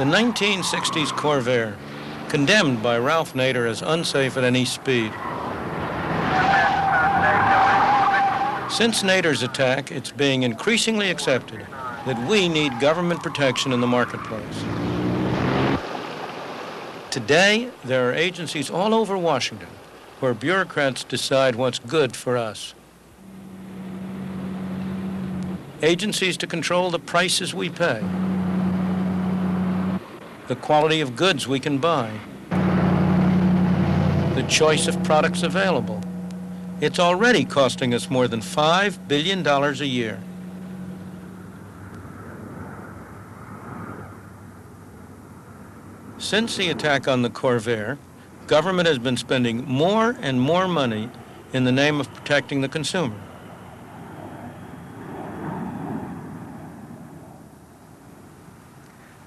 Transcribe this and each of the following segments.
The 1960s Corvair, condemned by Ralph Nader as unsafe at any speed. Since Nader's attack, it's being increasingly accepted that we need government protection in the marketplace. Today, there are agencies all over Washington where bureaucrats decide what's good for us. Agencies to control the prices we pay, the quality of goods we can buy, the choice of products available. It's already costing us more than $5 billion a year. Since the attack on the Corvair, government has been spending more and more money in the name of protecting the consumer.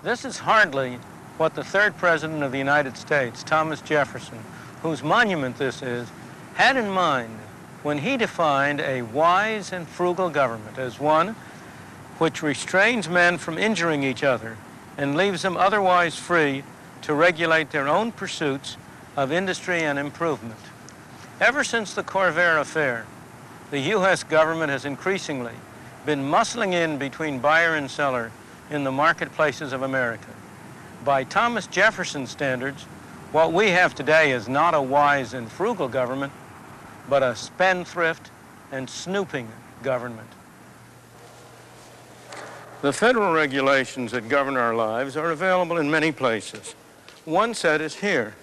This is hardly what the third president of the United States, Thomas Jefferson, whose monument this is, had in mind when he defined a wise and frugal government as one which restrains men from injuring each other and leaves them otherwise free to regulate their own pursuits of industry and improvement. Ever since the Corvair affair, the U.S. government has increasingly been muscling in between buyer and seller in the marketplaces of America. By Thomas Jefferson standards, what we have today is not a wise and frugal government, but a spendthrift and snooping government. The federal regulations that govern our lives are available in many places. One set is here,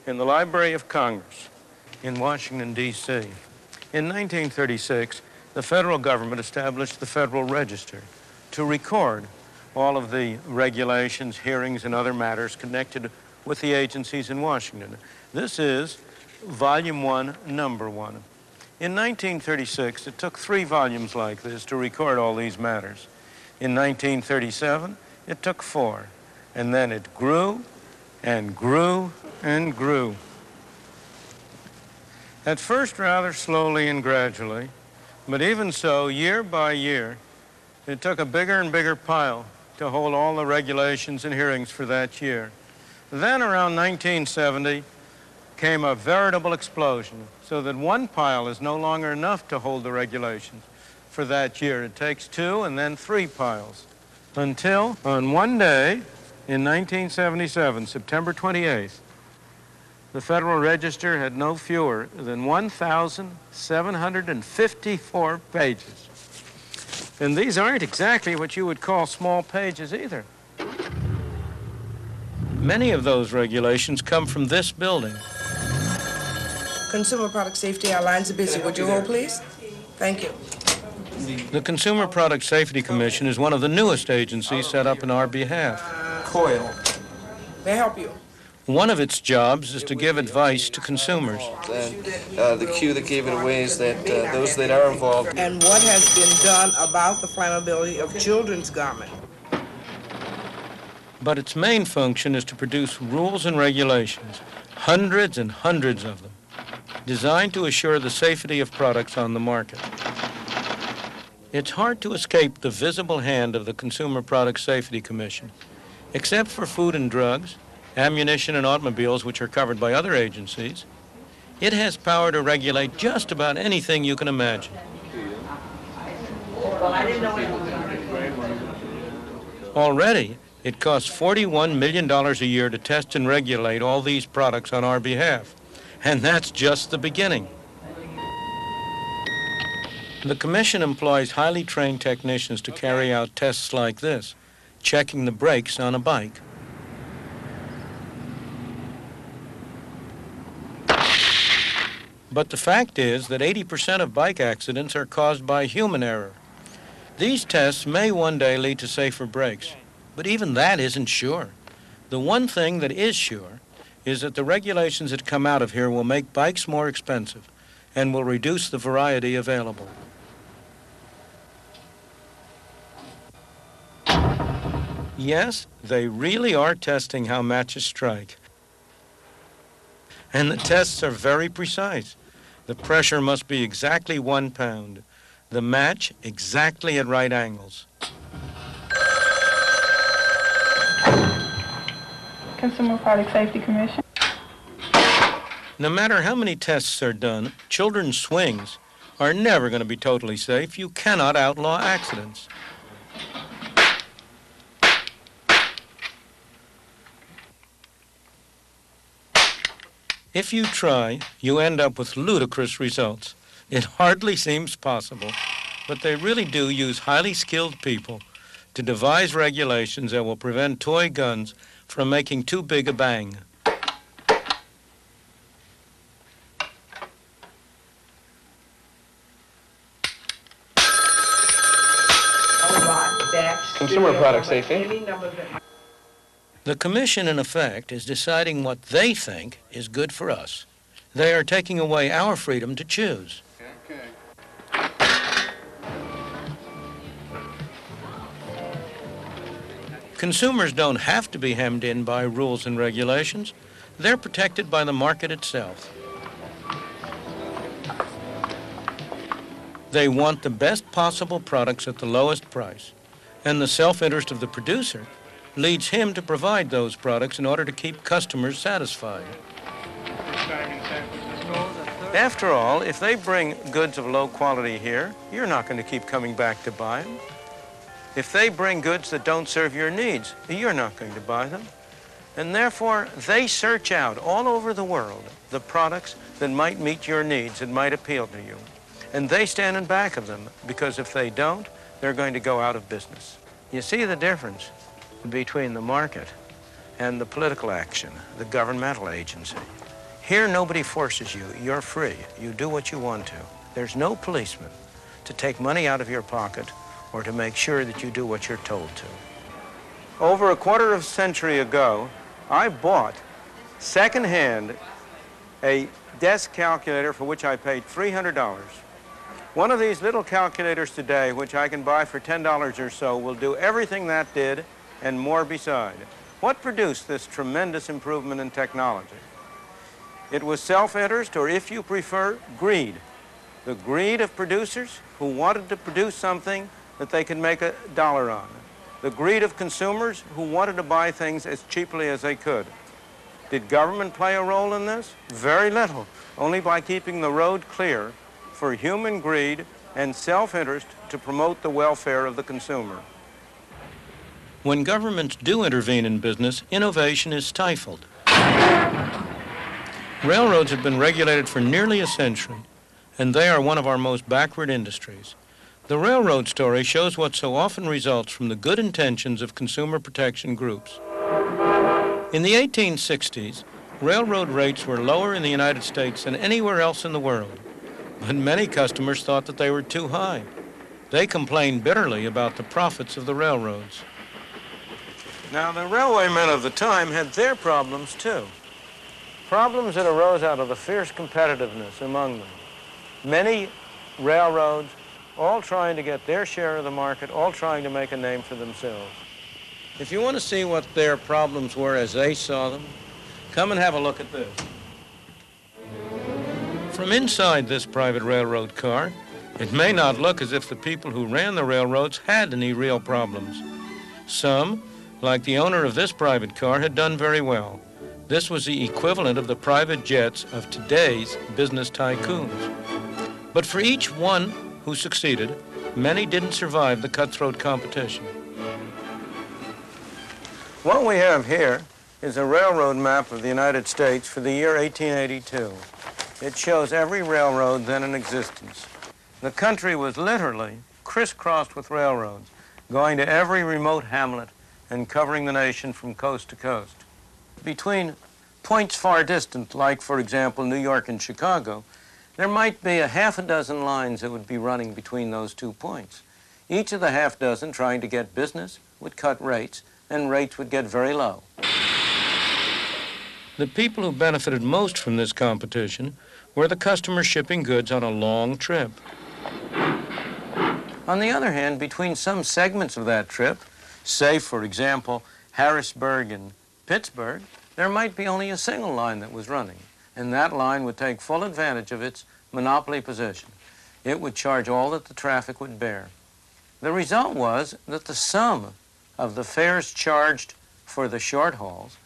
in the Library of Congress, in Washington, D.C. In 1936, the federal government established the Federal Register to record all of the regulations, hearings, and other matters connected with the agencies in Washington. This is Volume 1, Number 1. In 1936, it took 3 volumes like this to record all these matters. In 1937, it took 4, and then it grew and grew and grew. At first, rather slowly and gradually, but even so, year by year, it took a bigger and bigger pile to hold all the regulations and hearings for that year. Then around 1970 came a veritable explosion, so that one pile is no longer enough to hold the regulations for that year. It takes 2 and then 3 piles. Until on one day in 1977, September 28th, the Federal Register had no fewer than 1,754 pages. And these aren't exactly what you would call small pages either. Many of those regulations come from this building. Consumer Product Safety, our lines are busy. Would you hold, please? Thank you. The Consumer Product Safety Commission is one of the newest agencies set up in our behalf. Coil. May I help you? One of its jobs is to give advice to consumers. The cue that gave it away is that those that are involved. And what has been done about the flammability of children's garments? But its main function is to produce rules and regulations, hundreds and hundreds of them, designed to assure the safety of products on the market. It's hard to escape the visible hand of the Consumer Product Safety Commission. Except for food and drugs, ammunition and automobiles, which are covered by other agencies, it has power to regulate just about anything you can imagine. Already, it costs $41 million a year to test and regulate all these products on our behalf. And that's just the beginning. The Commission employs highly trained technicians to carry out tests like this, checking the brakes on a bike. But the fact is that 80% of bike accidents are caused by human error. These tests may one day lead to safer brakes, but even that isn't sure. The one thing that is sure is that the regulations that come out of here will make bikes more expensive and will reduce the variety available. Yes, they really are testing how matches strike. And the tests are very precise. The pressure must be exactly 1 pound. The match exactly at right angles. Consumer Product Safety Commission. No matter how many tests are done, children's swings are never going to be totally safe. You cannot outlaw accidents. If you try, you end up with ludicrous results. It hardly seems possible, but they really do use highly skilled people to devise regulations that will prevent toy guns from making too big a bang. Consumer product safety. The commission, in effect, is deciding what they think is good for us. They are taking away our freedom to choose. Consumers don't have to be hemmed in by rules and regulations. They're protected by the market itself. They want the best possible products at the lowest price, and the self-interest of the producer leads him to provide those products in order to keep customers satisfied. After all, if they bring goods of low quality here, you're not going to keep coming back to buy them. If they bring goods that don't serve your needs, you're not going to buy them. And therefore, they search out all over the world the products that might meet your needs, that might appeal to you. And they stand in back of them, because if they don't, they're going to go out of business. You see the difference between the market and the political action, the governmental agency. Here, nobody forces you. You're free. You do what you want to. There's no policeman to take money out of your pocket or to make sure that you do what you're told to. Over a quarter of a century ago, I bought secondhand a desk calculator for which I paid $300. One of these little calculators today, which I can buy for $10 or so, will do everything that did and more beside. What produced this tremendous improvement in technology? It was self-interest, or if you prefer, greed. The greed of producers who wanted to produce something that they could make $1 on. The greed of consumers who wanted to buy things as cheaply as they could. Did government play a role in this? Very little, only by keeping the road clear for human greed and self-interest to promote the welfare of the consumer. When governments do intervene in business, innovation is stifled. Railroads have been regulated for nearly a century, and they are one of our most backward industries. The railroad story shows what so often results from the good intentions of consumer protection groups. In the 1860s, railroad rates were lower in the United States than anywhere else in the world, but many customers thought that they were too high. They complained bitterly about the profits of the railroads. Now, the railwaymen of the time had their problems, too. Problems that arose out of the fierce competitiveness among them. Many railroads, all trying to get their share of the market, all trying to make a name for themselves. If you want to see what their problems were as they saw them, come and have a look at this. From inside this private railroad car, it may not look as if the people who ran the railroads had any real problems. Some, like the owner of this private car, had done very well. This was the equivalent of the private jets of today's business tycoons. But for each one who succeeded, many didn't survive the cutthroat competition. What we have here is a railroad map of the United States for the year 1882. It shows every railroad then in existence. The country was literally crisscrossed with railroads, going to every remote hamlet and covering the nation from coast to coast. Between points far distant, like, for example, New York and Chicago, there might be a half a dozen lines that would be running between those 2 points. Each of the half dozen trying to get business would cut rates, and rates would get very low. The people who benefited most from this competition were the customers shipping goods on a long trip. On the other hand, between some segments of that trip, say, for example, Harrisburg and Pittsburgh, there might be only a single line that was running, and that line would take full advantage of its monopoly position. It would charge all that the traffic would bear. The result was that the sum of the fares charged for the short hauls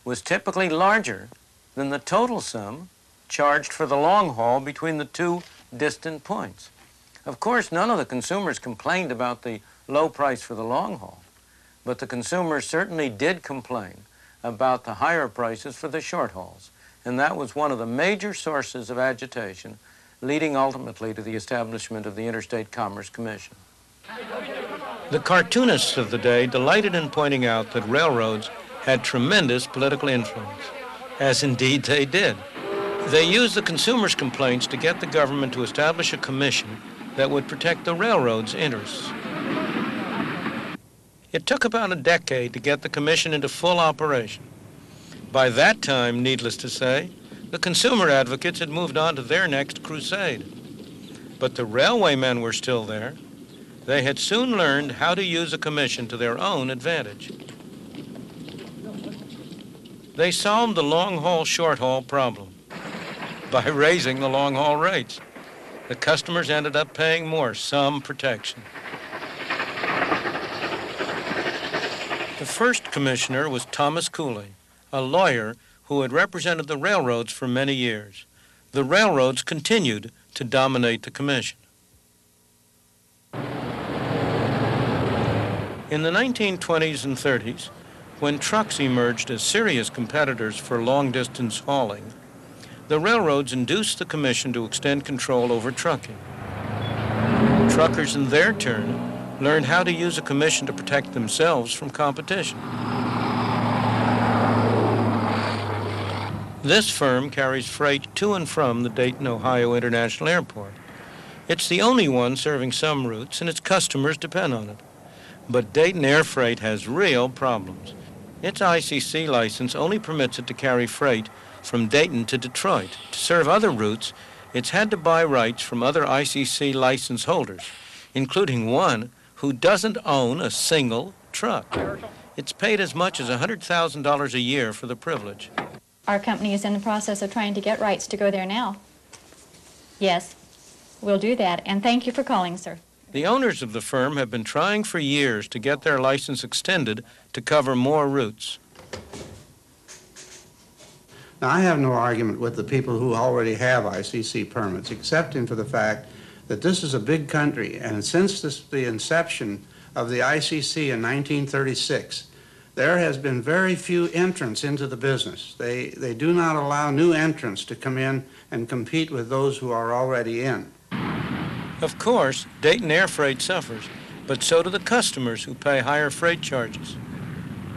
was typically larger than the total sum charged for the long haul between the two distant points. Of course, none of the consumers complained about the low price for the long haul, but the consumers certainly did complain about the higher prices for the short hauls, and that was one of the major sources of agitation, leading ultimately to the establishment of the Interstate Commerce Commission. The cartoonists of the day delighted in pointing out that railroads had tremendous political influence, as indeed they did. They used the consumers' complaints to get the government to establish a commission that would protect the railroads' interests. It took about a decade to get the commission into full operation. By that time, needless to say, the consumer advocates had moved on to their next crusade. But the railwaymen were still there. They had soon learned how to use a commission to their own advantage. They solved the long-haul, short-haul problem by raising the long-haul rates. The customers ended up paying more, some protection. The first commissioner was Thomas Cooley, a lawyer who had represented the railroads for many years. The railroads continued to dominate the commission. In the 1920s and 30s, when trucks emerged as serious competitors for long-distance hauling, the railroads induced the commission to extend control over trucking. Truckers, in their turn, learned how to use a commission to protect themselves from competition. This firm carries freight to and from the Dayton, Ohio International Airport. It's the only one serving some routes, and its customers depend on it. But Dayton Air Freight has real problems. Its ICC license only permits it to carry freight from Dayton to Detroit. To serve other routes, it's had to buy rights from other ICC license holders, including one who doesn't own a single truck. It's paid as much as $100,000 a year for the privilege. Our company is in the process of trying to get rights to go there now. Yes, we'll do that, and thank you for calling, sir. The owners of the firm have been trying for years to get their license extended to cover more routes. Now, I have no argument with the people who already have ICC permits, excepting for the fact that this is a big country, and since the inception of the ICC in 1936, there has been very few entrants into the business. They do not allow new entrants to come in and compete with those who are already in. Of course, Dayton Air Freight suffers, but so do the customers who pay higher freight charges.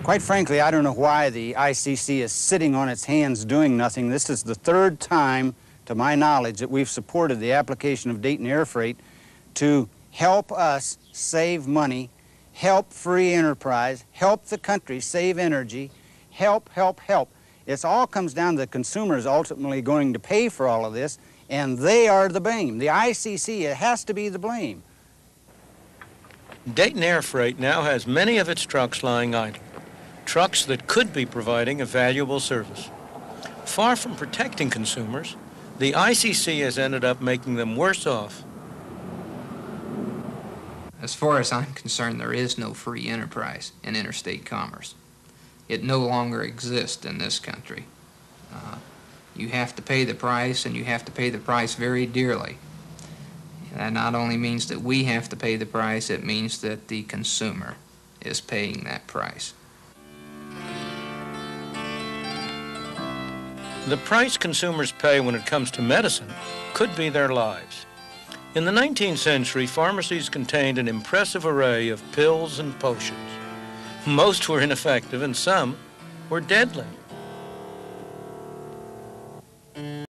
Quite frankly, I don't know why the ICC is sitting on its hands doing nothing. This is the third time, to my knowledge, that we've supported the application of Dayton Air Freight to help us save money, help free enterprise, help the country save energy, help. It all comes down to the consumers ultimately going to pay for all of this, and they are the blame. The ICC, it has to be the blame. Dayton Air Freight now has many of its trucks lying idle, trucks that could be providing a valuable service. Far from protecting consumers, the ICC has ended up making them worse off. As far as I'm concerned, there is no free enterprise in interstate commerce. It no longer exists in this country. You have to pay the price, and you have to pay the price very dearly. That not only means that we have to pay the price, it means that the consumer is paying that price. The price consumers pay when it comes to medicine could be their lives. In the 19th century, pharmacies contained an impressive array of pills and potions. Most were ineffective, and some were deadly.